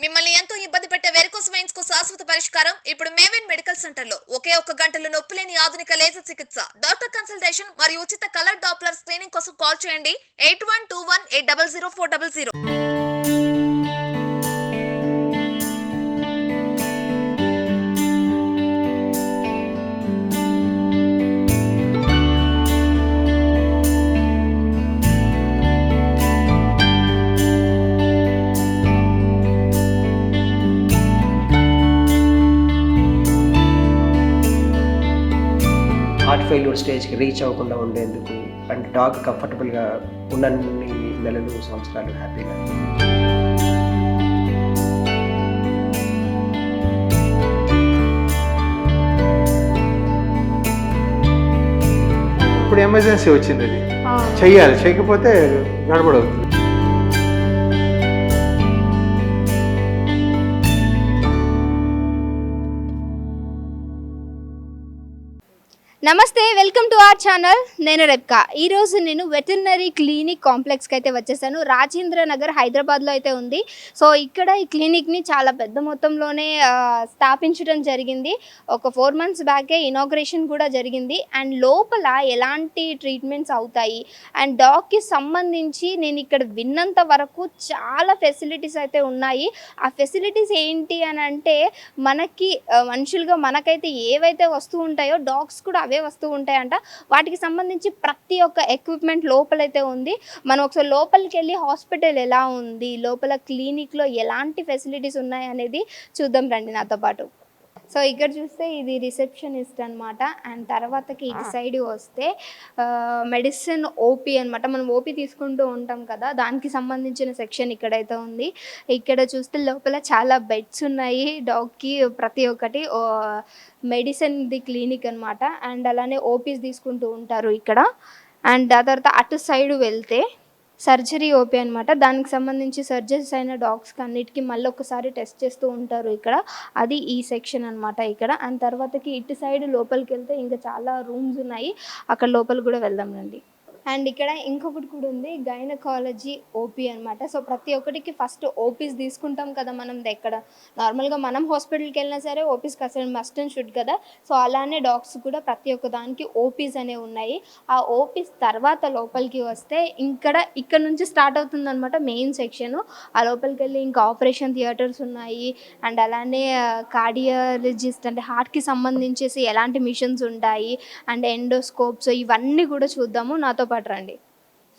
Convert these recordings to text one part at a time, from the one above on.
మిమ్మల్ని ఎంతో ఇబ్బంది పెట్టే వెరికోస్ వెయిన్స్ కు శాశ్వత పరిష్కారం ఇప్పుడు మేవెన్ మెడికల్ సెంటర్ లో ఒకే ఒక్క గంటలో నొప్పి లేని ఆధునిక లేజర్ చికిత్స, డాక్టర్ కన్సల్టేషన్ మరియు ఉచిత కలర్ డాప్లర్ స్క్రీనింగ్ కోసం కాల్ చేయండి 8121800400. హార్ట్ ఫెయిల్యూర్ స్టేజ్కి రీచ్ అవ్వకుండా ఉండేందుకు అండ్ డాగ్ కంఫర్టబుల్గా ఉన్నన్ని నెలలు సంవత్సరాలు హ్యాపీగా. ఇప్పుడు ఎమర్జెన్సీ వచ్చింది, అది చెయ్యాలి, చేయకపోతే గడబడవుతుంది. నమస్తే, వెల్కమ్ టు అవర్ ఛానల్. నేను రెబ్కా. ఈరోజు నేను వెటర్నరీ క్లినిక్ కాంప్లెక్స్కి అయితే వచ్చేసాను. రాజేంద్ర నగర్ హైదరాబాద్లో అయితే ఉంది. సో ఇక్కడ ఈ క్లినిక్ని చాలా పెద్ద మొత్తంలోనే స్థాపించడం జరిగింది. ఒక 4 months బ్యాకే ఇనాగ్రేషన్ కూడా జరిగింది. అండ్ లోపల ఎలాంటి ట్రీట్మెంట్స్ అవుతాయి అండ్ డాగ్కి సంబంధించి నేను ఇక్కడ విన్నంత వరకు చాలా ఫెసిలిటీస్ అయితే ఉన్నాయి. ఆ ఫెసిలిటీస్ ఏంటి అని అంటే మనకి మనుషులుగా మనకైతే ఏవైతే వస్తూ ఉంటాయో డాగ్స్ కూడా అవే వస్తూ ఉంటాయంట. వాటికి సంబంధించి ప్రతి ఒక్క ఎక్విప్మెంట్ లోపలైతే ఉంది. మనం ఒకసారి లోపలికి వెళ్ళి హాస్పిటల్ ఎలా ఉంది, లోపల క్లినిక్లో ఎలాంటి ఫెసిలిటీస్ ఉన్నాయి అనేది చూద్దాం రండి నాతో పాటు. సో ఇక్కడ చూస్తే ఇది రిసెప్షనిస్ట్ అనమాట. అండ్ తర్వాతకి ఇటు సైడ్ వస్తే మెడిసిన్ ఓపీ అనమాట. మనం ఓపీ తీసుకుంటూ ఉంటాం కదా, దానికి సంబంధించిన సెక్షన్ ఇక్కడైతే ఉంది. ఇక్కడ చూస్తే లోపల చాలా బెడ్స్ ఉన్నాయి డాగ్కి, ప్రతి ఒక్కటి మెడిసిన్ది క్లినిక్ అనమాట. అండ్ అలానే ఓపీస్ తీసుకుంటూ ఉంటారు ఇక్కడ. అండ్ ఆ తర్వాత అటు సైడ్ వెళ్తే సర్జరీ ఓపీ అనమాట. దానికి సంబంధించి సర్జరీస్ అయిన డాగ్స్కి అన్నిటికీ మళ్ళీ ఒకసారి టెస్ట్ చేస్తూ ఉంటారు ఇక్కడ. అది ఈ సెక్షన్ అనమాట ఇక్కడ. అండ్ తర్వాతకి ఇటు సైడ్ లోపలికి వెళ్తే ఇంకా చాలా రూమ్స్ ఉన్నాయి, అక్కడ లోపల కూడా వెళ్దాం రండి. అండ్ ఇక్కడ ఇంకొకటి కూడా ఉంది, గైనకాలజీ ఓపీ అనమాట. సో ప్రతి ఒక్కటికి ఫస్ట్ ఓపీస్ తీసుకుంటాం కదా మనం. ఎక్కడ నార్మల్గా మనం హాస్పిటల్కి వెళ్ళినా సరే ఓపీస్కి అసలు మస్ట్ అండ్ షుడ్ కదా. సో అలానే డాగ్స్ కూడా ప్రతి ఒక్క దానికి ఓపీస్ అనేవి ఉన్నాయి. ఆ ఓపీస్ తర్వాత లోపలికి వస్తే ఇక్కడ నుంచి స్టార్ట్ అవుతుంది అనమాట మెయిన్ సెక్షన్. ఆ లోపలికి వెళ్ళి ఇంకా ఆపరేషన్ థియేటర్స్ ఉన్నాయి. అండ్ అలానే కార్డియాలజిస్ట్ అంటే హార్ట్కి సంబంధించేసి ఎలాంటి మిషన్స్ ఉంటాయి అండ్ ఎండోస్కోప్స్ ఇవన్నీ కూడా చూద్దాము, నాతో పాటు రండి.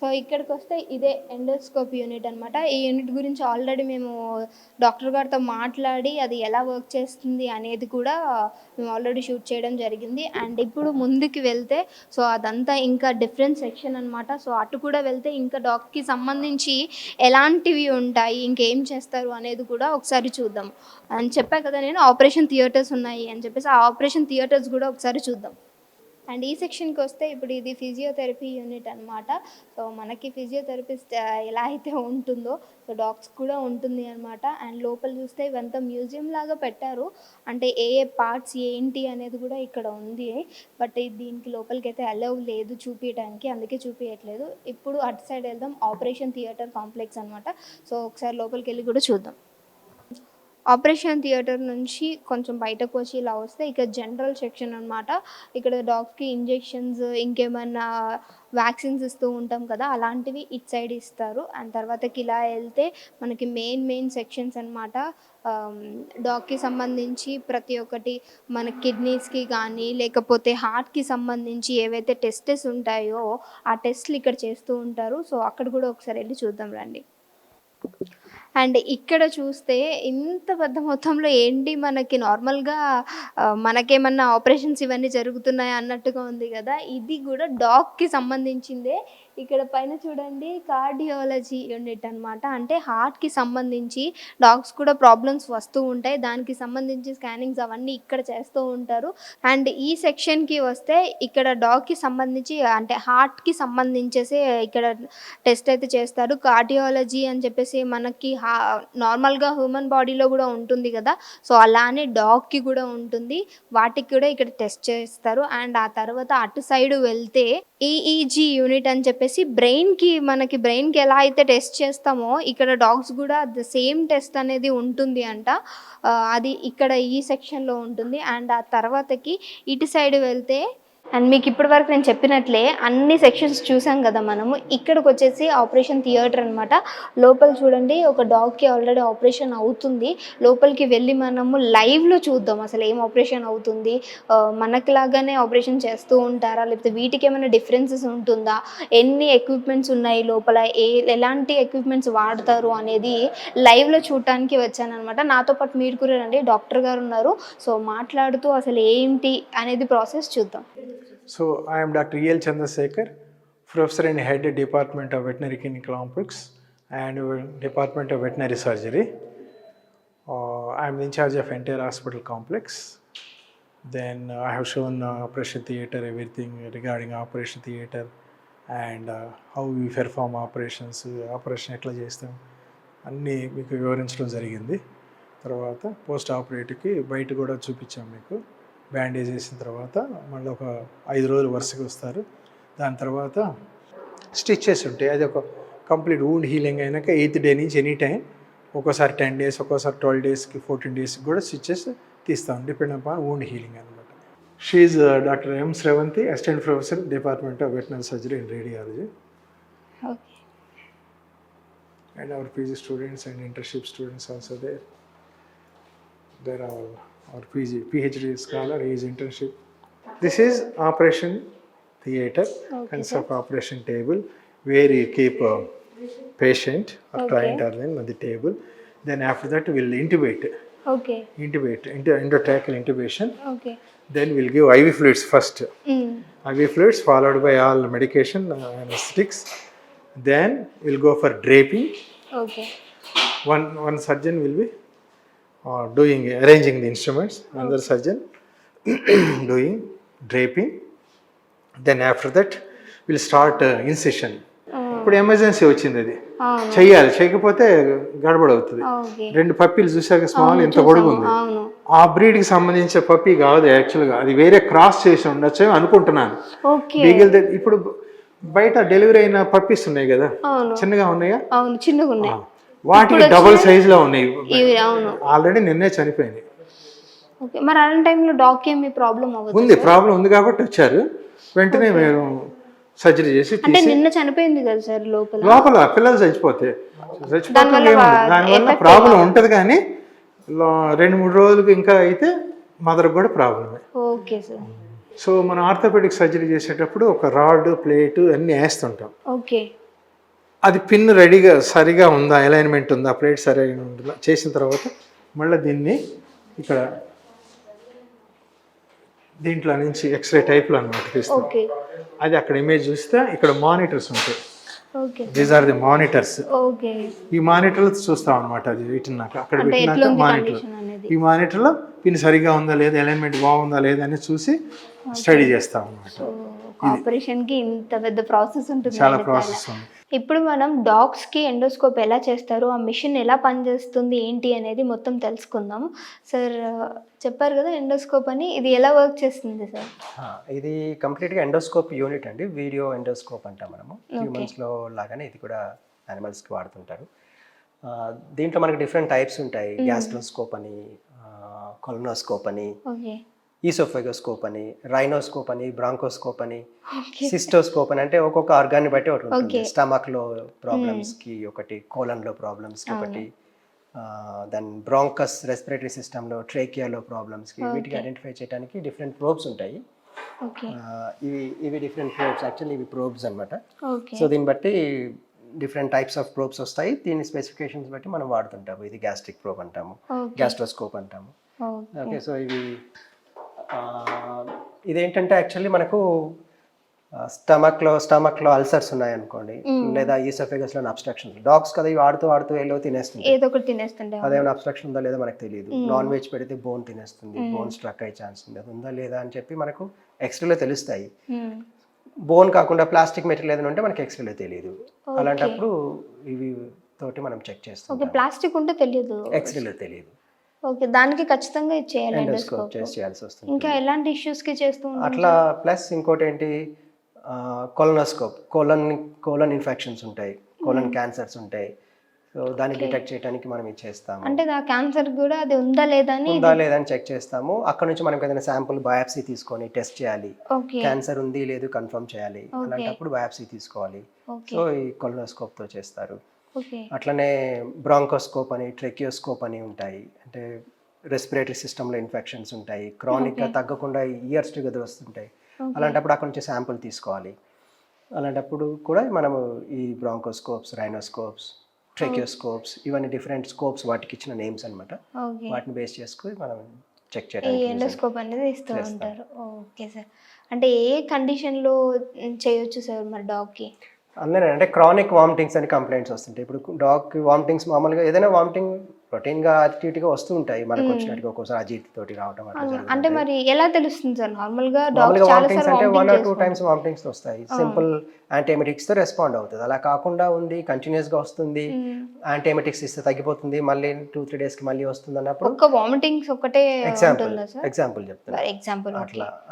సో ఇక్కడికి వస్తే ఇదే ఎండోస్కోప్ యూనిట్ అనమాట. ఈ యూనిట్ గురించి ఆల్రెడీ మేము డాక్టర్ గారితో మాట్లాడి అది ఎలా వర్క్ చేస్తుంది అనేది కూడా మేము ఆల్రెడీ షూట్ చేయడం జరిగింది. అండ్ ఇప్పుడు ముందుకు వెళ్తే సో అదంతా ఇంకా డిఫరెంట్ సెక్షన్ అనమాట. సో అటు కూడా వెళ్తే ఇంకా డాగ్కి సంబంధించి ఎలాంటివి ఉంటాయి, ఇంకేం చేస్తారు అనేది కూడా ఒకసారి చూద్దాం. అని చెప్పా కదా నేను, ఆపరేషన్ థియేటర్స్ ఉన్నాయి అని చెప్పేసి ఆ ఆపరేషన్ థియేటర్స్ కూడా ఒకసారి చూద్దాం. అండ్ ఈ సెక్షన్కి వస్తే ఇప్పుడు ఇది ఫిజియోథెరపీ యూనిట్ అనమాట. సో మనకి ఫిజియోథెరపిస్ట్ ఎలా అయితే ఉంటుందో సో డాగ్స్ కూడా ఉంటుంది అనమాట. అండ్ లోపల చూస్తే ఇవంతా మ్యూజియం లాగా పెట్టారు, అంటే ఏ ఏ పార్ట్స్ ఏంటి అనేది కూడా ఇక్కడ ఉంది. బట్ దీనికి లోపలికి అయితే అలౌ లేదు చూపించడానికి, అందుకే చూపించట్లేదు. ఇప్పుడు అటు సైడ్ వెళ్దాం, ఆపరేషన్ థియేటర్ కాంప్లెక్స్ అనమాట. సో ఒకసారి లోపలికి వెళ్ళి కూడా చూద్దాం. ఆపరేషన్ థియేటర్ నుంచి కొంచెం బయటకు వచ్చి ఇలా వస్తే ఇక జనరల్ సెక్షన్ అనమాట. ఇక్కడ డాగ్స్కి ఇంజెక్షన్స్ ఇంకేమైనా వ్యాక్సిన్స్ ఇస్తూ ఉంటాం కదా, అలాంటివి ఇటు సైడ్ ఇస్తారు. అండ్ తర్వాతకి ఇలా వెళ్తే మనకి మెయిన్ సెక్షన్స్ అనమాట. డాగ్కి సంబంధించి ప్రతి ఒక్కటి మన కిడ్నీస్కి కానీ లేకపోతే హార్ట్కి సంబంధించి ఏవైతే టెస్టెస్ ఉంటాయో ఆ టెస్ట్లు ఇక్కడ చేస్తూ ఉంటారు. సో అక్కడ కూడా ఒకసారి వెళ్ళి చూద్దాం రండి. అండ్ ఇక్కడ చూస్తే ఇంత పెద్ద మొత్తంలో ఏంటి మనకి నార్మల్గా మనకేమన్నా ఆపరేషన్స్ ఇవన్నీ జరుగుతున్నాయి అన్నట్టుగా ఉంది కదా, ఇది కూడా డాగ్కి సంబంధించిందే. ఇక్కడ పైన చూడండి, కార్డియాలజీ యూనిట్ అనమాట. అంటే హార్ట్కి సంబంధించి డాగ్స్ కూడా ప్రాబ్లమ్స్ వస్తూ ఉంటాయి, దానికి సంబంధించి స్కానింగ్స్ అవన్నీ ఇక్కడ చేస్తూ ఉంటారు. అండ్ ఈ సెక్షన్కి వస్తే ఇక్కడ డాగ్కి సంబంధించి అంటే హార్ట్కి సంబంధించేసి ఇక్కడ టెస్ట్ అయితే చేస్తారు. కార్డియాలజీ అని చెప్పేసి మనకి నార్మల్గా హ్యూమన్ బాడీలో కూడా ఉంటుంది కదా, సో అలానే డాగ్కి కూడా ఉంటుంది, వాటికి కూడా ఇక్కడ టెస్ట్ చేస్తారు. అండ్ ఆ తర్వాత అటు సైడ్ వెళ్తే ఈఈజీ యూనిట్ అని చెప్పేసి చెప్పేసి మనకి బ్రెయిన్కి ఎలా అయితే టెస్ట్ చేస్తామో ఇక్కడ డాగ్స్ కూడా ద సేమ్ టెస్ట్ అనేది ఉంటుంది అంట. అది ఇక్కడ ఈ సెక్షన్లో ఉంటుంది. అండ్ ఆ తర్వాతకి ఇటు సైడ్ వెళ్తే అండ్ మీకు ఇప్పటి వరకు నేను చెప్పినట్లే అన్ని సెక్షన్స్ చూసాం కదా మనము. ఇక్కడికి వచ్చేసి ఆపరేషన్ థియేటర్ అనమాట. లోపల చూడండి ఒక డాగ్కి ఆల్రెడీ ఆపరేషన్ అవుతుంది. లోపలికి వెళ్ళి మనము లైవ్లో చూద్దాం అసలు ఏం ఆపరేషన్ అవుతుంది, మనకులాగానే ఆపరేషన్ చేస్తూ ఉంటారా లేకపోతే వీటికి ఏమైనా డిఫరెన్సెస్ ఉంటుందా, ఎన్ని ఎక్విప్మెంట్స్ ఉన్నాయి లోపల, ఎలాంటి ఎక్విప్మెంట్స్ వాడతారు అనేది లైవ్లో చూడటానికి వచ్చానమాట. నాతో పాటు మీరు కూడా రండి, డాక్టర్ గారు ఉన్నారు. సో మాట్లాడుతూ అసలు ఏంటి అనేది ప్రాసెస్ చూద్దాం. So I am Dr. E.L. Chandrasekhar, Professor and Head Department of Veterinary Clinic Complex and Department of Veterinary Surgery. I am in charge of entire hospital complex. Then I have shown operation theatre, everything regarding operation theatre and how we perform operations, operation ఎట్లా చేస్తాం అన్నీ మీకు వివరించడం జరిగింది. తర్వాత post ఆపరేటివ్కి బయట కూడా చూపించాం మీకు. బ్యాండేజ్ వేసిన తర్వాత మళ్ళీ ఒక 5 రోజులు వరుసగా వస్తారు. దాని తర్వాత స్టిచ్చెస్ ఉంటాయి. అది ఒక కంప్లీట్ వూండ్ హీలింగ్ అయినాక 8th డే నుంచి ఎనీ టైం ఒక్కోసారి 10 days, ఒక్కోసారి 12 daysకి 14 daysకి కూడా స్టిచ్చెస్ తీస్తాం డిపెండ్ అపాన్ వూండ్ హీలింగ్ అనమాట. She doctor M Sravanthi, assistant professor department of veterinary surgery and radiology. And our PG students and internship students also there. There are our PhD scholar, he is internship. This is operation theatre, concept of operation table where you keep a patient or client or then on the table. Then after that we'll intubate. Intubate, endotracheal intubation. Then we'll give IV fluids first. IV fluids followed by all medication, anesthetics. Then we'll go for draping. One surgeon will be arranging the instruments, another surgeon doing draping. Then after that we'll start incision. ఇప్పుడు emergency వచ్చింది, అది చెయ్యాలి, చేయకపోతే గడబడ అవుతుంది. 2 పప్పీలు చూసాక small ఎంత పొడుగు ఉంది, ఆ బ్రీడ్కి సంబంధించిన పప్పీ కాదు యాక్చువల్గా, అది వేరే క్రాస్ చేసి ఉండొచ్చు అనుకుంటున్నాను. మిగిలితే ఇప్పుడు బయట డెలివరీ అయిన పప్పీస్ ఉన్నాయి కదా, చిన్నగా ఉన్నాయా, చిన్నగా ఉన్నాయి, వాటికి డబుల్ సైజులో ఉన్నాయి, ఆల్రెడీ నిన్నే చనిపోయింది. మరి అలాంటి టైంలో డాగ్కి ఏమి ప్రాబ్లం ఉంది, ప్రాబ్లం ఉంది కాబట్టి వచ్చారు. వెంటనే మేము సర్జరీ చేసి అంటే నిన్న చనిపోయింది కదా సార్, లోపల పిల్లలు చచ్చిపోతే దానివల్ల ప్రాబ్లం ఉంటుంది, కానీ 2-3 రోజులకు ఇంకా అయితే మదర్కి కూడా ప్రాబ్లమే. Okay sir. సో మనం ఆర్థోపెడిక్ సర్జరీ చేసేటప్పుడు ఒక రాడ్, ప్లేటు అన్నీ వేస్తుంటాం. ఓకే, అది పిన్ రెడీగా సరిగా ఉందా, అలైన్మెంట్ ఉందా, ప్లేట్ సరిగా ఉంటుందా చేసిన తర్వాత మళ్ళీ దీన్ని ఇక్కడ దీంట్లో నుంచి ఎక్స్రే టైప్లో అనమాట తీస్తాం. అది అక్కడ ఇమేజ్ చూస్తే ఇక్కడ మానిటర్స్ ఉంటాయి. These are the monitors. ఈ మానిటర్లు చూస్తాం అనమాట. అది పెట్టినాక అక్కడ పెట్టినాక మానిటర్, ఈ మానిటర్లో పిన్ సరిగా ఉందా లేదా, అలైన్మెంట్ బాగుందా లేదా అని చూసి స్టడీ చేస్తాం అనమాట. ఆపరేషన్కి ఇంత పెద్ద ప్రాసెస్ ఉంటుంది, చాలా ప్రాసెస్ ఉంది. ఇప్పుడు మనం డాగ్స్కి ఎండోస్కోప్ ఎలా చేస్తారు, ఆ మిషన్ ఎలా పనిచేస్తుంది ఏంటి అనేది మొత్తం తెలుసుకుందాం. సార్ చెప్పారు కదా ఎండోస్కోప్ అని, ఇది ఎలా వర్క్ చేస్తుంది సార్? ఇది కంప్లీట్గా ఎండోస్కోప్ యూనిట్ అండి, వీడియో ఎండోస్కోప్ అంటాం మనము. హ్యూమన్స్లో లాగానే ఇది కూడా యానిమల్స్కి వాడుతుంటారు. దీంట్లో మనకి డిఫరెంట్ టైప్స్ ఉంటాయి. గ్యాస్ట్రోస్కోప్ అని, కొలనోస్కోప్ అని, ఈసోఫెగోస్కోప్ అని, రైనోస్కోప్ అని, బ్రాంకోస్కోప్ అని, సిస్టోస్కోప్ అని, అంటే ఒక్కొక్క ఆర్గాన్ని బట్టి ఒకటి ఉంటుంది. స్టమక్లో ప్రాబ్లమ్స్కి ఒకటి, కోలన్లో ప్రాబ్లమ్స్కి ఒకటి, దెన్ బ్రాంకస్ రెస్పిరేటరీ సిస్టంలో, ట్రేకియాలో ప్రాబ్లమ్స్కి, వీటికి ఐడెంటిఫై చేయడానికి డిఫరెంట్ ప్రోబ్స్ ఉంటాయి. ఇవి డిఫరెంట్ ప్రోబ్స్, యాక్చువల్లీ ఇవి ప్రోబ్స్ అనమాట. సో దీన్ని బట్టి డిఫరెంట్ టైప్స్ ఆఫ్ ప్రోబ్స్ వస్తాయి. దీని స్పెసిఫికేషన్స్ బట్టి మనం వాడుతుంటాము. ఇది గ్యాస్ట్రిక్ ప్రోబ్ అంటాము, గ్యాస్ట్రోస్కోప్ అంటాము. ఓకే, సో ఇదేంటంటే యాక్చువల్లీ మనకు స్టమక్లో అల్సర్స్ ఉన్నాయనుకోండి, లేదా ఈసోఫెగస్లో అబ్స్ట్రక్షన్స్, డాగ్స్ కదా ఇవి ఆడుతూ ఏదో తినేస్తుంది, అదేమైనా అబ్స్ట్రక్షన్ ఉందా లేదా మనకు తెలియదు. నాన్ వెజ్ పెడితే బోన్ తినేస్తుంది, బోన్ స్ట్రక్ అయ్యే ఛాన్స్ ఉంది, అది ఉందా లేదా అని చెప్పి మనకు ఎక్స్రేలో తెలుస్తాయి. బోన్ కాకుండా ప్లాస్టిక్ మెటీరియల్ ఏదైనా ఉంటే మనకి ఎక్స్రేలో తెలియదు. అలాంటప్పుడు ఇవి తోటి మనం చెక్ చేస్తాం. ప్లాస్టిక్ ఉంటే తెలియదు, ఎక్స్రేలో తెలియదు. ఓకే, దానికి ఖచ్చితంగా చేయాలి, ఎండోస్కోప్ చేయాల్సి వస్తుంది. ఇంకా ఎలాంటి ఇష్యూస్ కి చేస్తూ అట్లా. ప్లస్ ఇంకోటి ఏంటి, కొలనోస్కోప్, కోలన్ ఇన్ఫెక్షన్స్ ఉంటాయి, కోలన్ క్యాన్సర్స్ ఉంటాయి. సో దాన్ని డిటెక్ట్ చేయడానికి మనం ఇది చేస్తాము. అంటే ఆ క్యాన్సర్ కూడా అది ఉందా లేదా అని ఉందా లేదని చెక్ చేస్తాము. అక్కడ నుంచి మనకి ఏదైనా శాంపుల్ బయాప్సీ తీసుకొని టెస్ట్ చేయాలి. ఓకే క్యాన్సర్ ఉంది లేదు కన్ఫర్మ్ చేయాలి. అలాంటప్పుడు బయాప్సీ తీసుకోవాలి. సో ఈ కొలనోస్కోప్తో చేస్తారు. ఓకే అట్లనే బ్రాంకోస్కోప్ అని, ట్రెకియోస్కోప్ అని ఉంటాయి. అంటే రెస్పిరేటరీ సిస్టంలో ఇన్ఫెక్షన్స్ ఉంటాయి, క్రానిక్గా తగ్గకుండా ఇయర్స్ టుగెదర్ వస్తుంటాయి. అలాంటప్పుడు అక్కడ నుంచి శాంపుల్ తీసుకోవాలి. అలాంటప్పుడు కూడా మనము ఈ బ్రాంకోస్కోప్స్, రైనోస్కోప్స్, ట్రెకియోస్కోప్స్, ఇవన్నీ డిఫరెంట్ స్కోప్స్, వాటికి ఇచ్చిన నేమ్స్ అనమాట. ఓకే వాటిని బేస్ చేసుకుని మనం చెక్ ఈ చేయడానికి ఎండోస్కోప్ అనేది ఇస్తూ ఉంటారు. Okay sir. అంటే ఏ కండిషన్లో చేయొచ్చు సార్ మరి డాగ్కి? అందులో అంటే క్రానిక్ వామిటింగ్స్ అని కంప్లైంట్స్ వస్తుంటాయి. ఇప్పుడు డాగ్కి వామిటింగ్స్ మామూలుగా ఏదైనా వామిటింగ్ రొటీన్గా యాక్టివిటీగా వస్తూ ఉంటాయి మనకు వచ్చినట్టుగా, ఒక్కోసారి అజీర్తితోటి రావడం అట్లా జరుగుతుంది. అంటే మరి ఎలా తెలుస్తుంది సార్? నార్మల్గా మామూలుగా డాగ్ చాలా వామిటింగ్స్ సార్లు అంటే 1 or 2 వామిటింగ్ times వామిటింగ్స్ వస్తాయి. సింపుల్ యాంటీఎమెటిక్స్తో రెస్పాండ్ అవుతుంది. అలా కాకుండా ఉంది కంటిన్యూస్గా వస్తుంది, యాంటీఎమెటిక్స్ ఇస్తే తగ్గిపోతుంది, మళ్ళీ 2-3 daysకి మళ్ళీ వస్తుంది అన్నప్పుడు ఒక్క వామిటింగ్స్ ఒకటే ఉంటుందా సార్? ఎగ్జాంపుల్ చెప్తాను. ఎగ్జాంపుల్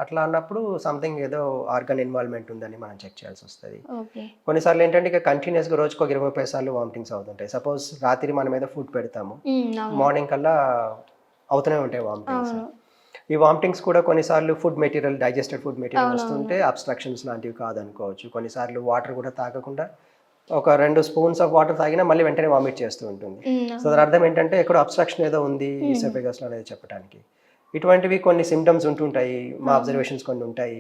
అట్లా అన్నప్పుడు సంథింగ్ ఏదో ఆర్గన్ ఇన్వాల్వ్మెంట్ ఉందని మనం చెక్ చేయాల్సి వస్తుంది. ఓకే కొన్నిసార్లు ఏంటంటే ఇక కంటిన్యూస్గా రోజుకు 20-30 సార్లు వామిటింగ్స్ అవుతుంటాయి. సపోజ్ రాత్రి మనం ఏదో ఫుడ్ పెడతాము, మార్నింగ్ కల్లా అవుతూనే ఉంటాయి వామిటింగ్స్. ఈ వామిటింగ్స్ కూడా కొన్నిసార్లు food material, digested food material వస్తుంటే అబ్స్ట్రక్షన్స్ లాంటివి కాదనుకోవచ్చు. కొన్నిసార్లు వాటర్ కూడా తాగకుండా ఒక 2 స్పూన్స్ ఆఫ్ వాటర్ తాగినా మళ్ళీ వెంటనే వామిట్ చేస్తూ ఉంటుంది. సో దాని అర్థం ఏంటంటే ఎక్కడో అబ్స్ట్రక్షన్ ఏదో ఉంది ఈసోఫేగస్లో అనేది చెప్పడానికి. ఇటువంటివి కొన్ని సిమ్టమ్స్ ఉంటుంటాయి, మా అబ్జర్వేషన్స్ కొన్ని ఉంటాయి.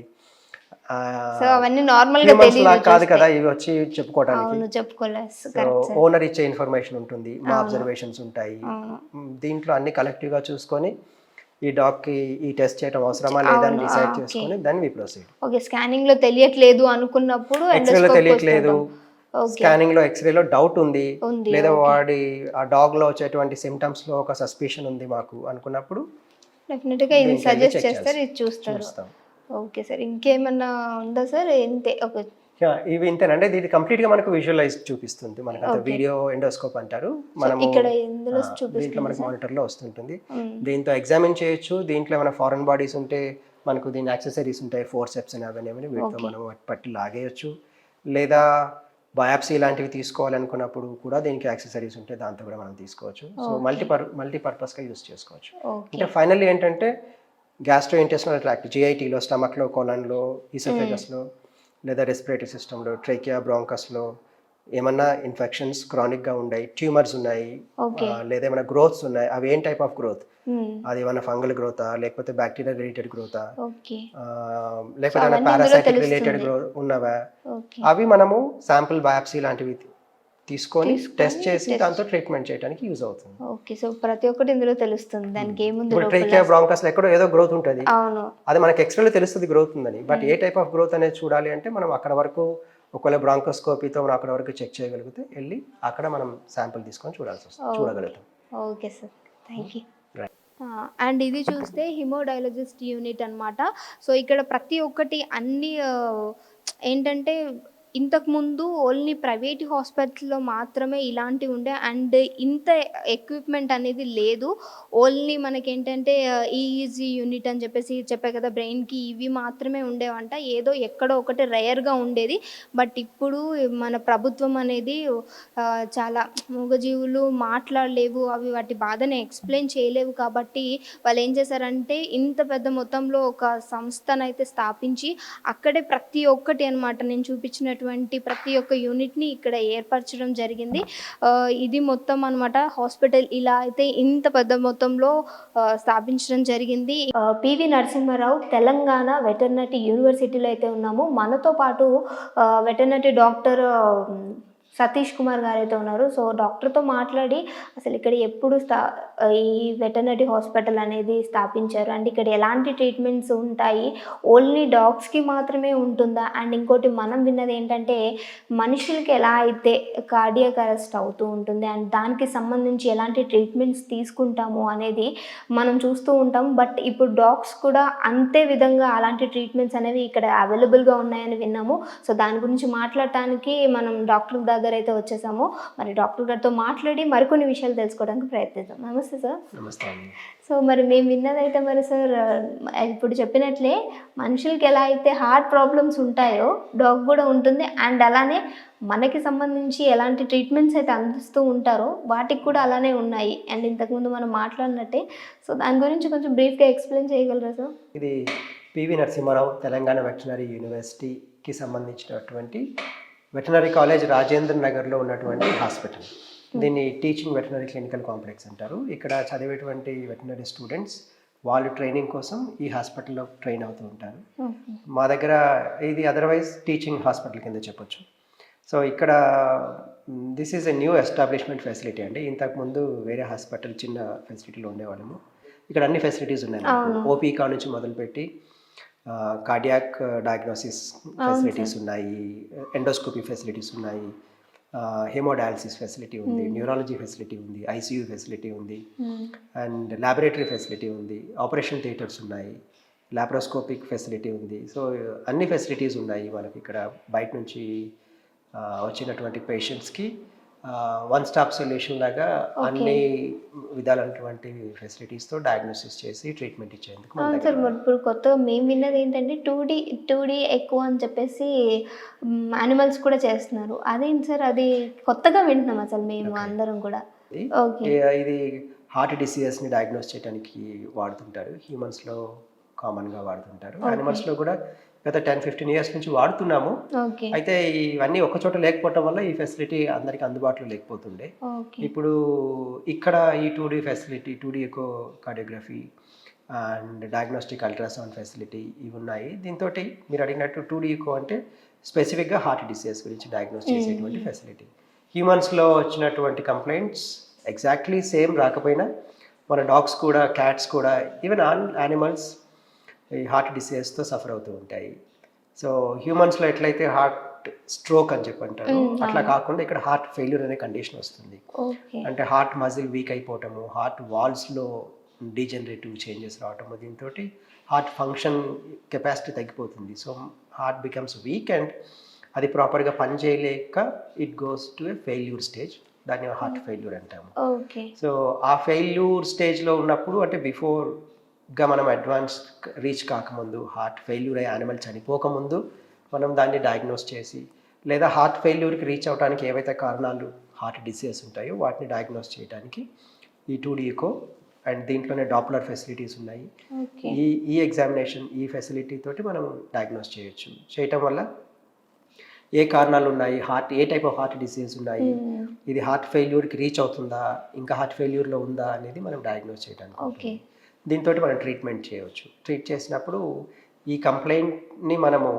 సో అవన్నీ నార్మల్గా హ్యూమన్స్ లా కాదు కదా ఇవి వచ్చి చెప్పుకోవడానికి. చెప్పుకోలేదు. ఓనర్ ఇచ్చే ఇన్ఫర్మేషన్ ఉంటుంది, మా అబ్జర్వేషన్స్ ఉంటాయి. దీంట్లో అన్ని కలెక్టివ్గా చూసుకొని ఈ డాగ్కి ఈ టెస్ట్ చేయడం అవసరమా లేదా అని డిసైడ్ చేసుకొని దాన్ని వి ప్రొసీడ్. ఓకే స్కానింగ్ లో తెలియట్లేదు అనుకున్నప్పుడు ఎక్స్రేలో తెలియట్లేదు, స్కానింగ్ లో ఎక్స్రేలో డౌట్ ఉంది, లేదా వాడి ఆ డాగ్ లో వచ్చేటువంటి సిమ్టమ్స్ లో ఒక సస్పిషన్ ఉంది మాకు అనుకున్నప్పుడు డెఫినెట్ గా ఇది సజెస్ట్ చేస్తారు, ఇది చూస్తారు. Okay sir. ఇంకేమన్నా ఉందా సార్? ఇంతే ఒక ఇవి ఇంతేనంటే ఇది కంప్లీట్ గా మనకు విజువలైజ్ చూపిస్తుంది. మనకు అంత వీడియో ఎండోస్కోప్ అంటారు. మనం ఇక్కడ ఇందులో దీంట్లో మనకు మానిటర్ లో వస్తుంటుంది. దీంతో ఎగ్జామిన్ చేయొచ్చు. దీంట్లో ఏమైనా ఫారెన్ బాడీస్ ఉంటే మనకు దీని యాక్సెసరీస్ ఉంటాయి, ఫోర్సెప్స్ అని అవన్నీ, వీటితో మనం పట్టి లాగేయచ్చు. లేదా బయాప్సీ లాంటివి తీసుకోవాలనుకున్నప్పుడు కూడా దీనికి యాక్సెసరీస్ ఉంటాయి, దాంతో కూడా మనం తీసుకోవచ్చు. సో మల్టీపర్పస్గా యూస్ చేసుకోవచ్చు. అంటే ఫైనల్లీ ఏంటంటే గ్యాస్ట్రో ఇంటెస్టినల్ ట్రాక్ట్, జిఐటీలో, స్టమక్లో, కోలన్లో, ఈసోఫేగస్లో, లేదా రెస్పిరేటరీ సిస్టంలో, ట్రేకియా, బ్రాంకస్లో ఏమన్నా ఇన్ఫెక్షన్స్ క్రానిక్గా ఉన్నాయి, ట్యూమర్స్ ఉన్నాయి, లేదా ఏమైనా గ్రోత్స్ ఉన్నాయి, అవి ఏం టైప్ ఆఫ్ గ్రోత్, అది ఏమైనా ఫంగల్ గ్రోతా, లేకపోతే బ్యాక్టీరియా రిలేటెడ్ గ్రోతా, లేకపోతే ఏమైనా పారాసైటిక్ రిలేటెడ్ గ్రోత్ ఉన్నవా, అవి మనము శాంపుల్ బయాప్సీ లాంటివి తీసుకొని టెస్ట్ చేసి దాంతో ట్రీట్మెంట్ చేయడానికి యూజ్ అవుతుంది. ఓకే. సో ప్రతి ఒక్కటి ఇందులో తెలుస్తుంది. దానికి ఏముంది? ఇప్పుడు ట్రేకియా, బ్రాంకస్లో ఎక్కడో ఏదో గ్రోత్ ఉంటుంది, అది మనకి ఎక్స్రేలో తెలుస్తుంది గ్రోత్ ఉందని. But A type of growth అనేది చూడాలి అంటే మనం అక్కడ వరకు ఒకవేళ బ్రాంకోస్కోపీతో మనం అక్కడ వరకు చెక్ చేయగలిగితే వెళ్ళి అక్కడ మనం శాంపుల్ తీసుకొని చూడగలుగుతాం. Okay sir, thank you. And ఇది చూస్తే హిమోడయాలజిస్ట్ యూనిట్ అనమాట. సో ఇక్కడ ప్రతి ఒక్కటి అన్ని ఏంటంటే ఇంతకుముందు ఓన్లీ ప్రైవేట్ హాస్పిటల్లో మాత్రమే ఇలాంటివి ఉండే, అండ్ ఇంత ఎక్విప్మెంట్ అనేది లేదు. ఓన్లీ మనకేంటంటే ఈఈజీ యూనిట్ అని చెప్పేసి చెప్పే కదా, బ్రెయిన్కి ఇవి మాత్రమే ఉండేవంట. ఏదో ఎక్కడో ఒకటి రేర్గా ఉండేది. బట్ ఇప్పుడు మన ప్రభుత్వం అనేది చాలా మూగజీవులు మాట్లాడలేవు, అవి వాటి బాధని ఎక్స్ప్లెయిన్ చేయలేవు, కాబట్టి వాళ్ళు ఏం చేశారంటే ఇంత పెద్ద మొత్తంలో ఒక సంస్థనైతే స్థాపించి అక్కడే ప్రతి ఒక్కటి అనమాట నేను చూపించినట్టు ప్రతి ఒక్క యూనిట్ని ఇక్కడ ఏర్పరచడం జరిగింది. ఇది మొత్తం అనమాట హాస్పిటల్ ఇలా అయితే ఇంత పెద్ద మొత్తంలో స్థాపించడం జరిగింది. పివి నరసింహారావు తెలంగాణ వెటర్నరీ యూనివర్సిటీలో అయితే ఉన్నాము. మనతో పాటు వెటర్నరీ డాక్టర్ సతీష్ కుమార్ గారు అయితే ఉన్నారు. సో డాక్టర్తో మాట్లాడి అసలు ఇక్కడ ఎప్పుడు ఈ వెటర్నరీ హాస్పిటల్ అనేది స్థాపించారు, అండ్ ఇక్కడ ఎలాంటి ట్రీట్మెంట్స్ ఉంటాయి, ఓన్లీ డాగ్స్కి మాత్రమే ఉంటుందా, అండ్ ఇంకోటి మనం విన్నది ఏంటంటే మనుషులకి ఎలా అయితే కార్డియాక్ అరెస్ట్ అవుతూ ఉంటుంది అండ్ దానికి సంబంధించి ఎలాంటి ట్రీట్మెంట్స్ తీసుకుంటాము అనేది మనం చూస్తూ ఉంటాం. బట్ ఇప్పుడు డాగ్స్ కూడా అంతే విధంగా అలాంటి ట్రీట్మెంట్స్ అనేవి ఇక్కడ అవైలబుల్గా ఉన్నాయని విన్నాము. సో దాని గురించి మాట్లాడటానికి మనం డాక్టర్ దగ్గర అయితే వచ్చేసాము. మరి డాక్టర్ గారితో మాట్లాడి మరికొన్ని విషయాలు తెలుసుకోవడానికి ప్రయత్నిద్దాం. నమస్తే నమస్తే సార్. నమస్తే అండి. సో మరి మేము విన్నదైతే మరి సార్ ఇప్పుడు చెప్పినట్లే మనుషులకి ఎలా అయితే హార్ట్ ప్రాబ్లమ్స్ ఉంటాయో డాగ్ కూడా ఉంటుంది. అండ్ అలానే మనకి సంబంధించి ఎలాంటి ట్రీట్మెంట్స్ అయితే అందిస్తూ ఉంటారో వాటికి కూడా అలానే ఉన్నాయి. అండ్ ఇంతకుముందు మనం మాట్లాడినట్టే. సో దాని గురించి కొంచెం బ్రీఫ్గా ఎక్స్ప్లెయిన్ చేయగలరా సార్? ఇది పివి నరసింహారావు తెలంగాణ వెటనరీ యూనివర్సిటీకి సంబంధించినటువంటి వెటనరీ కాలేజ్ రాజేంద్ర నగర్లో ఉన్నటువంటి హాస్పిటల్. దీన్ని టీచింగ్ వెటనరీ క్లినికల్ కాంప్లెక్స్ అంటారు. ఇక్కడ చదివేటువంటి వెటనరీ స్టూడెంట్స్ వాళ్ళు ట్రైనింగ్ కోసం ఈ హాస్పిటల్లో ట్రైన్ అవుతూ ఉంటారు. మా దగ్గర ఇది అదర్వైజ్ టీచింగ్ హాస్పిటల్ కింద చెప్పొచ్చు. సో ఇక్కడ this is a new establishment facility అండి. ఇంతకుముందు వేరే హాస్పిటల్ చిన్న ఫెసిలిటీలో ఉండేవాళ్ళము. ఇక్కడ అన్ని ఫెసిలిటీస్ ఉన్నాయి. ఓపీ కా నుంచి మొదలుపెట్టి కార్డియాక్ డయాగ్నోసిస్ ఫెసిలిటీస్ ఉన్నాయి, ఎండోస్కోపీ ఫెసిలిటీస్ ఉన్నాయి, హెమోడయాలసిస్ ఫెసిలిటీ ఉంది, న్యూరాలజీ ఫెసిలిటీ ఉంది, ఐసీయూ ఫెసిలిటీ ఉంది, అండ్ ల్యాబొరేటరీ ఫెసిలిటీ ఉంది, ఆపరేషన్ థియేటర్స్ ఉన్నాయి, లాప్రోస్కోపిక్ ఫెసిలిటీ ఉంది. సో అన్ని ఫెసిలిటీస్ ఉన్నాయి మనకి ఇక్కడ. బయట నుంచి వచ్చినటువంటి పేషెంట్స్కి వన్ స్టాప్ సొల్యూషన్ లాగా అన్ని విధాలైనటువంటి ఫెసిలిటీస్తో డయాగ్నోసిస్ చేసి ట్రీట్మెంట్ ఇచ్చేందుకు. అవును సార్. మరి ఇప్పుడు కొత్తగా మేము విన్నది ఏంటంటే టూ డీ ఎక్కువ అని చెప్పేసి యానిమల్స్ కూడా చేస్తున్నారు. అదేంటి సార్? అది కొత్తగా వింటున్నాం అసలు మేము అందరం కూడా. ఓకే. ఇది హార్ట్ డిసీజెస్ని డయాగ్నోస్ చేయడానికి వాడుతుంటారు. హ్యూమన్స్లో కామన్గా వాడుతుంటారు, యానిమల్స్లో కూడా గత 10-15 ఇయర్స్ నుంచి వాడుతున్నాము. అయితే ఇవన్నీ ఒక చోట లేకపోవటం వల్ల ఈ ఫెసిలిటీ అందరికి అందుబాటులో లేకపోతుండే. ఇప్పుడు ఇక్కడ ఈ 2D facility, 2D echocardiography and diagnostic ultrasound facility ఇవి ఉన్నాయి. దీంతో మీరు అడిగినట్టు 2D ఎకో అంటే స్పెసిఫిక్గా హార్ట్ డిసీజెస్ గురించి డయాగ్నోస్ చేసేటువంటి ఫెసిలిటీ. హ్యూమన్స్లో వచ్చినటువంటి కంప్లైంట్స్ ఎగ్జాక్ట్లీ సేమ్ రాకపోయినా మన డాగ్స్ కూడా, క్యాట్స్ కూడా, ఈవెన్ యానిమల్స్ ఈ హార్ట్ డిసీజెస్తో సఫర్ అవుతూ ఉంటాయి. సో హ్యూమన్స్లో ఎట్లయితే హార్ట్ స్ట్రోక్ అని చెప్పి అంటారు, అట్లా కాకుండా ఇక్కడ హార్ట్ ఫెయిల్యూర్ అనే కండిషన్ వస్తుంది. అంటే హార్ట్ మజిల్ వీక్ అయిపోవటము, హార్ట్ వాల్స్లో డీజనరేటివ్ చేంజెస్ రావటము, దీంతో హార్ట్ ఫంక్షన్ కెపాసిటీ తగ్గిపోతుంది. So heart becomes weak and అది ప్రాపర్గా పనిచేయలేక it goes to a failure stage. దాన్ని హార్ట్ ఫెయిల్యూర్ అంటాము. సో ఆ ఫెయిల్యూర్ స్టేజ్లో ఉన్నప్పుడు, అంటే బిఫోర్గా మనం అడ్వాన్స్ రీచ్ కాకముందు, హార్ట్ ఫెయిల్యూర్ అయ్యే యానిమల్ చనిపోకముందు మనం దాన్ని డయాగ్నోస్ చేసి, లేదా హార్ట్ ఫెయిల్యూర్కి రీచ్ అవడానికి ఏవైతే కారణాలు హార్ట్ డిసీజెస్ ఉంటాయో వాటిని డయాగ్నోస్ చేయడానికి ఈ 2D ఎకో అండ్ దీంట్లోనే డాప్లర్ ఫెసిలిటీస్ ఉన్నాయి. ఈ ఎగ్జామినేషన్, ఈ ఫెసిలిటీ తోటి మనం డయాగ్నోస్ చేయొచ్చు. చేయటం వల్ల ఏ కారణాలు ఉన్నాయి, ఏ టైప్ ఆఫ్ హార్ట్ డిసీజెస్ ఉన్నాయి, ఇది హార్ట్ ఫెయిల్యూర్కి రీచ్ అవుతుందా, ఇంకా హార్ట్ ఫెయిల్యూర్లో ఉందా అనేది మనం డయాగ్నోస్ చేయడానికి. దీంతో మనం ట్రీట్మెంట్ చేయవచ్చు. ట్రీట్ చేసినప్పుడు ఈ కంప్లైంట్ని మనము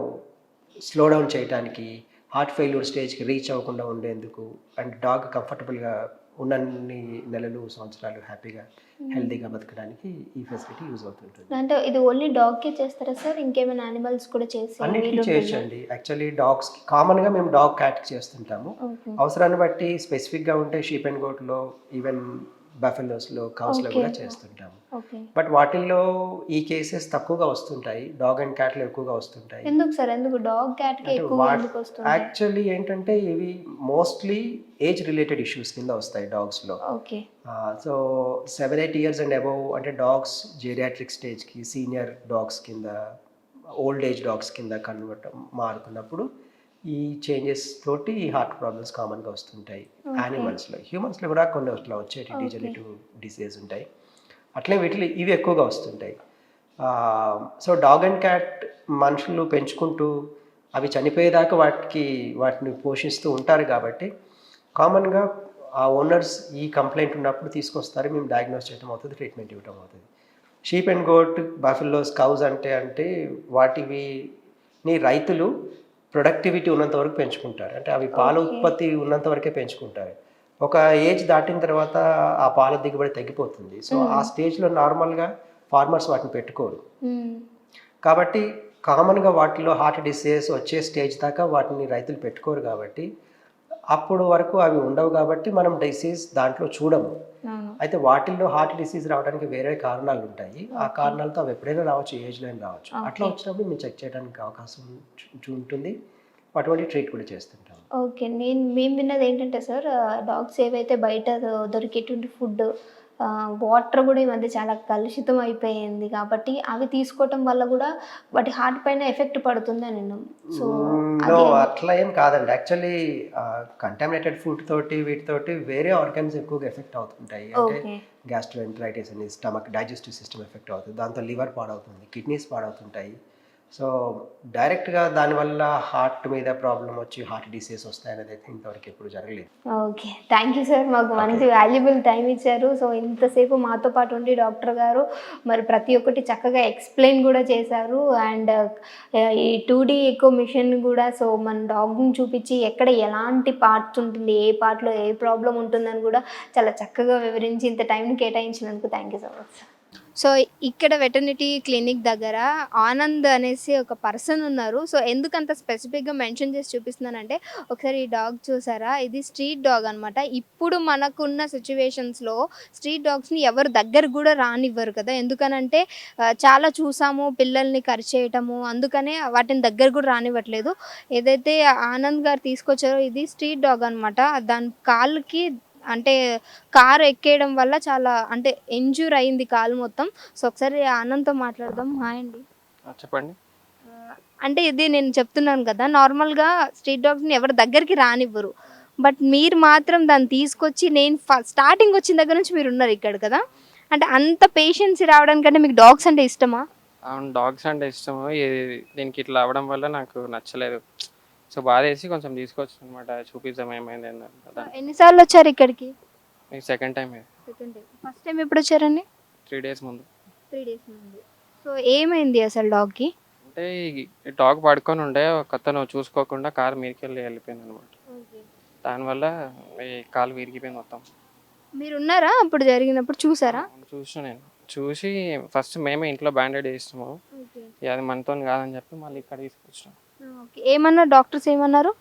స్లో డౌన్ చేయడానికి, హార్ట్ ఫెయిల్యూర్ స్టేజ్కి రీచ్ అవ్వకుండా ఉండేందుకు, అండ్ డాగ్ కంఫర్టబుల్గా ఉన్నన్ని నెలలు, సంవత్సరాలు హ్యాపీగా హెల్తీగా బతకడానికి ఈ ఫెసిలిటీ యూజ్ అవుతుంటుంది. అంటే ఇది ఓన్లీ డాగ్కే చేస్తారా సార్? ఇంకేమైనా యానిమల్స్ కూడా చేసి? అన్నిటికీ చేయొచ్చండి. యాక్చువల్లీ డాగ్స్ కామన్గా మేము డాగ్ క్యాట్కి చేస్తుంటాము. అవసరాన్ని బట్టి స్పెసిఫిక్గా ఉంటే షీప్ అండ్ గోట్లో, ఈవెన్ బఫెలోస్లో, కౌస్లో కూడా చేస్తుంటాము. బట్ వాటిల్లో ఈ కేసెస్ తక్కువగా వస్తుంటాయి, డాగ్ అండ్ క్యాట్లో ఎక్కువగా వస్తుంటాయి. ఎందుకు సార్? ఎందుకు డాగ్ క్యాట్కి ఎక్కువ ఎందుకు వస్తుంది? యాక్చువల్లీ ఏంటంటే ఇవి మోస్ట్లీ ఏజ్ రిలేటెడ్ ఇష్యూస్ కింద వస్తాయి డాగ్స్లో. సో 7-8 ఇయర్స్ అండ్ అబవ్ అంటే డాగ్స్ జెరియాట్రిక్ స్టేజ్కి, సీనియర్ డాగ్స్ కింద, ఓల్డ్ ఏజ్ డాగ్స్ కింద మారుతున్నప్పుడు ఈ చేంజెస్ తోటి ఈ హార్ట్ ప్రాబ్లమ్స్ కామన్గా వస్తుంటాయి యానిమల్స్లో. హ్యూమన్స్లో కూడా కొన్ని అట్లా వచ్చేటి డీజనరేటివ్ డిసీజెస్ ఉంటాయి. అట్లే వీటిలో ఇవి ఎక్కువగా వస్తుంటాయి. సో డాగ్ అండ్ క్యాట్ మనుషులు పెంచుకుంటూ అవి చనిపోయేదాకా వాటిని పోషిస్తూ ఉంటారు కాబట్టి కామన్గా ఆ ఓనర్స్ ఈ కంప్లైంట్ ఉన్నప్పుడు తీసుకొస్తారు, మేము డయాగ్నోస్ చేయడం అవుతుంది, ట్రీట్మెంట్ ఇవ్వడం అవుతుంది. Sheep and goat, buffaloes, cows అంటే వాటిని రైతులు ప్రొడక్టివిటీ ఉన్నంత వరకు పెంచుకుంటారు. అంటే అవి పాల ఉత్పత్తి ఉన్నంత వరకే పెంచుకుంటారు. ఒక ఏజ్ దాటిన తర్వాత ఆ పాల దిగుబడి తగ్గిపోతుంది. సో ఆ స్టేజ్లో నార్మల్గా ఫార్మర్స్ వాటిని పెట్టుకోరు. కాబట్టి కామన్గా వాటిలో హార్ట్ డిసీజెస్ వచ్చే స్టేజ్ దాకా వాటిని రైతులు పెట్టుకోరు. కాబట్టి అప్పుడు వరకు అవి ఉండవు. కాబట్టి మనం డిసీజ్ దాంట్లో చూడము. అయితే వాటిల్లో హార్ట్ డిసీజ్ రావడానికి వేరే కారణాలు ఉంటాయి. ఆ కారణాలతో అవి ఎప్పుడైనా రావచ్చు, ఏజ్లో అయినా రావచ్చు. అట్లా వచ్చినప్పుడు మేము చెక్ చేయడానికి అవకాశం ఉంటుంది, అటువంటి ట్రీట్ కూడా చేస్తుంటాం. ఓకే. మేము విన్నది ఏంటంటే సార్, డాగ్స్ ఏవైతే బయట దొరికేటువంటి ఫుడ్ వాటర్ కూడా ఈ మధ్య చాలా కలుషితం అయిపోయింది కాబట్టి అవి తీసుకోవటం వల్ల కూడా వాటి హార్ట్ పైన ఎఫెక్ట్ పడుతుంది అని విన్నాం. సో నో, అట్లా ఏం కాదండి. యాక్చువల్లీ కంటామినేటెడ్ ఫుడ్ తోటి వీటితోటి వేరే ఆర్గన్స్ ఎక్కువగా ఎఫెక్ట్ అవుతుంటాయి. అంటే ఓకే. గ్యాస్ట్రోఎంటరైటిస్ అని, స్టమక్ డైజెస్టివ్ సిస్టమ్ ఎఫెక్ట్ అవుతుంది, దాంతో లివర్ పాడవుతుంది, కిడ్నీస్ పాడవుతుంటాయి. సో డైరెక్ట్గా దానివల్ల హార్ట్ మీద ప్రాబ్లం వచ్చి హార్ట్ డిసీజ్ వస్తాయనేది అయితే ఇంతవరకు ఎప్పుడు జరగలేదు. ఓకే, థ్యాంక్ యూ సార్, మాకు మంచి వాల్యుబుల్ టైం ఇచ్చారు. సో ఇంతసేపు మాతో పాటు ఉండి డాక్టర్ గారు మరి ప్రతి ఒక్కటి చక్కగా ఎక్స్ప్లెయిన్ కూడా చేశారు. అండ్ ఈ 2D ఎకో మిషన్ కూడా సో మన డాగ్ని చూపించి ఎక్కడ ఎలాంటి పార్ట్స్ ఉంటుంది, ఏ పార్ట్లో ఏ ప్రాబ్లం ఉంటుందని కూడా చాలా చక్కగా వివరించి ఇంత టైంని కేటాయించినందుకు thank you so much. So ఇక్కడ వెటర్నిటీ క్లినిక్ దగ్గర ఆనంద్ అనేసి ఒక పర్సన్ ఉన్నారు. సో ఎందుకంత స్పెసిఫిక్గా మెన్షన్ చేసి చూపిస్తున్నానంటే ఒకసారి ఈ డాగ్ చూసారా, ఇది స్ట్రీట్ డాగ్ అనమాట. ఇప్పుడు మనకున్న సిచ్యువేషన్స్లో స్ట్రీట్ డాగ్స్ని ఎవరు దగ్గర కూడా రానివ్వరు కదా, ఎందుకనంటే చాలా చూసాము పిల్లల్ని కరిచేయటము, అందుకనే వాటిని దగ్గర కూడా రానివ్వట్లేదు. ఏదైతే ఆనంద్ గారు తీసుకొచ్చారో ఇది స్ట్రీట్ డాగ్ అనమాట. దాని కాళ్ళకి అంటే కారు ఎక్కేయడం వల్ల చాలా అంటే ఇంజ్యూర్ అయింది కాలు మొత్తం. సో ఒకసారి ఆనంద్తో మాట్లాడదాం. హాయ్ అండి. చెప్పండి. అంటే ఇది నేను చెప్తున్నాను కదా, నార్మల్గా స్ట్రీట్ డాగ్స్ని ఎవరు దగ్గరికి రానివ్వరు, బట్ మీరు మాత్రం దాన్ని తీసుకొచ్చి నేను స్టార్టింగ్ వచ్చిన దగ్గర నుంచి మీరు ఉన్నారు ఇక్కడ కదా, అంటే అంత పేషెన్సీ రావడానికంటే మీకు డాగ్స్ అంటే ఇష్టమా? అవును, డాగ్స్ అంటే ఇష్టము. దీనికి ఇట్లా అవ్వడం వల్ల నాకు నచ్చలేదు. సో బాధ వేసి కొంచెం తీసుకొచ్చు అనమాట, చూపిద్దాం ఏమైంది కదా. ఎన్నిసార్లు వచ్చారు ఇక్కడికి? Second time, second time. First time ఎప్పుడు వచ్చారండి? 3 days ముందు. 3 days ముందు. సో ఏమైంది అసలు డాగ్కి? అంటే ఈ డాగ్ పడుకొని ఉండే, ఒక అతను చూసుకోకుండా కారు మీదకి వెళ్ళిపోయింది అనమాట. దానివల్ల ఈ కాలు విరిగిపోయింది మొత్తం. మీరు ఉన్నారా అప్పుడు జరిగినప్పుడు? చూసారా? నేను చూసి ఫస్ట్ మేమే ఇంట్లో బ్యాండేడ్ చేసినాము, అది మనతో కాదని చెప్పి మళ్ళీ ఇక్కడ తీసుకొచ్చినాం. ఏమన్నా డాక్టర్స్ ఏమన్నారు?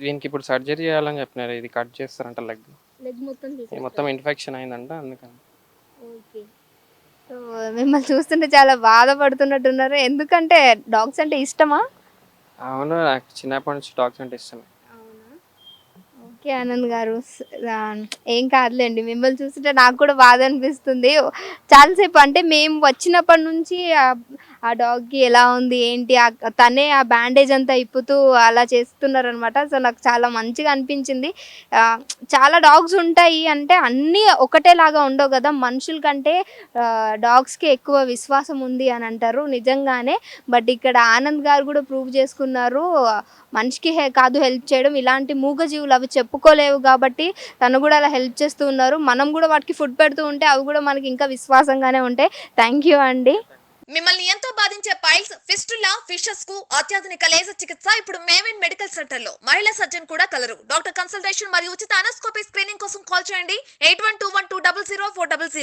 దీనికి ఇప్పుడు సర్జరీ చేయాలని చెప్పినారు, ఇది కట్ చేస్తారంట లెగ్ మొత్తం మొత్తం ఇన్ఫెక్షన్ అయిందంట, అందుకని. ఓకే. సో మిమ్మల్ని చూస్తుంటే చాలా బాధపడుతున్నట్టున్నారు, ఎందుకంటే డాగ్స్ అంటే ఇష్టమా? అవును, నాకు చిన్నప్పటి నుంచి డాగ్స్ అంటే ఇష్టమే. ఓకే ఆనంద్ గారు, ఏం కాదులేండి, మిమ్మల్ని చూస్తుంటే నాకు కూడా బాధ అనిపిస్తుంది. చాలాసేపు అంటే మేము వచ్చినప్పటి నుంచి ఆ డాగ్కి ఎలా ఉంది ఏంటి తనే ఆ బ్యాండేజ్ అంతా ఇప్పుతూ అలా చేస్తున్నారనమాట. సో నాకు చాలా మంచిగా అనిపించింది. చాలా డాగ్స్ ఉంటాయి అంటే అన్నీ ఒకటేలాగా ఉండవు కదా, మనుషుల కంటే డాగ్స్కి ఎక్కువ విశ్వాసం ఉంది అని అంటారు, నిజంగానే. బట్ ఇక్కడ ఆనంద్ గారు కూడా ప్రూవ్ చేసుకున్నారు, మనిషికి కాదు హెల్ప్ చేయడం, ఇలాంటి మూగజీవులు అవి చెప్పుకోలేవు కాబట్టి తను కూడా అలా హెల్ప్ చేస్తూ ఉన్నారు. మనం కూడా వాటికి ఫుడ్ పెడుతూ ఉంటే అవి కూడా మనకి ఇంకా విశ్వాసంగానే ఉంటాయి. థ్యాంక్ యూ అండి. మిమ్మల్ని ఎంతో బాధించే పైల్స్, ఫిస్టులా, ఫిషస్ కు అత్యాధునిక లేజర్ చికిత్స ఇప్పుడు మేవెన్ మెడికల్ సెంటర్ లో. మహిళా సర్జన్ కూడా కలరు. డాక్టర్ కన్సల్టేషన్ మరియు ఉచిత అనోస్కోపీ స్క్రీనింగ్ కోసం కాల్ చేయండి 8121200400.